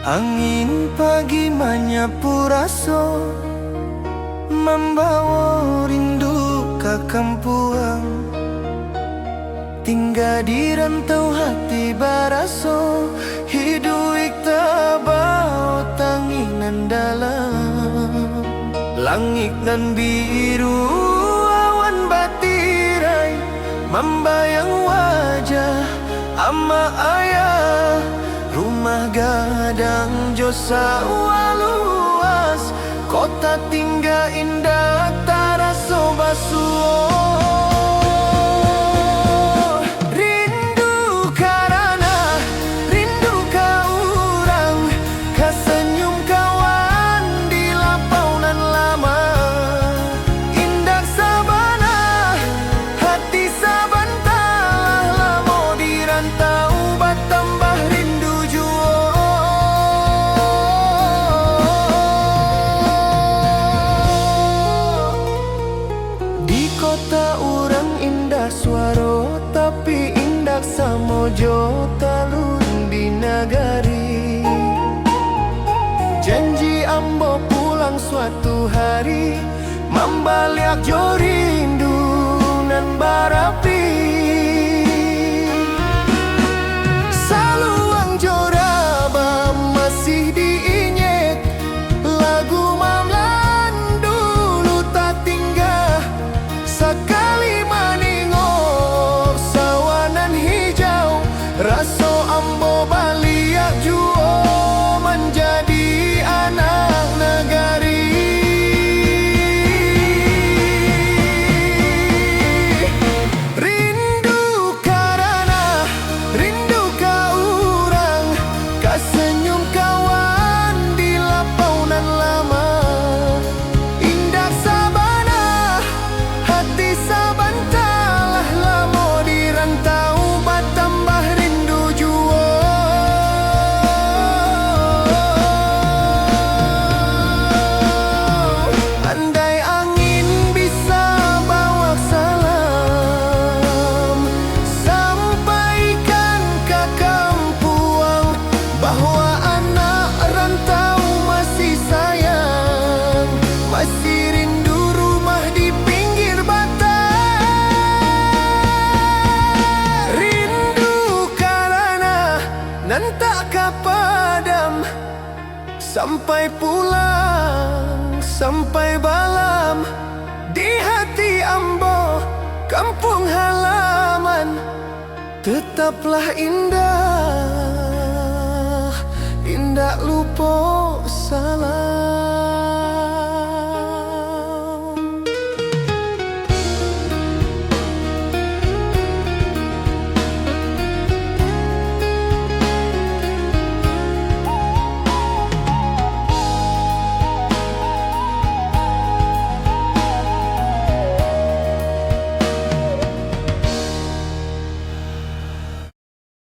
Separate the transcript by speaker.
Speaker 1: Angin pagi menyapu rasa, membawa rindu ke kampuang. Tinggal di rantau hati baraso, hidup tak bau tanginan dalam. Langit nan biru awan batirai, membayang wajah ama ayah. Rumah gadang jo sawah luas, kota tinggal indah tak rasa basuh. Rindu karena rindu kau orang, kau senyum kawan di lapaunan lama. Indah sabana hati sabantalah, lamo di rantau bertambah rindu jua. Di kota orang indah suara, tapi indah samojo talun di nagari. Janji ambo pulang suatu hari, membalik jo rindu nan barapi. Saluang joraba masih diingat, lagu mamlan dulu tak tinggal. Sekali menengok sawanan hijau, rasa ambo balik juo menjadi anak negari. Rindu karena rindu kau orang, kau senyum kawan di lapaunan lama. Indah sabana hati sabantalah, lamo di rantau bertambah rindu jua. Andai angin bisa bawa salam, sampaikan ke kampuang bahwa anak rantau masih sayang, masih rindu rumah di pinggir batang. Rindu karena nan tak kapadam, sampai pulang, sampai balam. Di hati ambo kampung halaman tetaplah indah, indah lupa salam.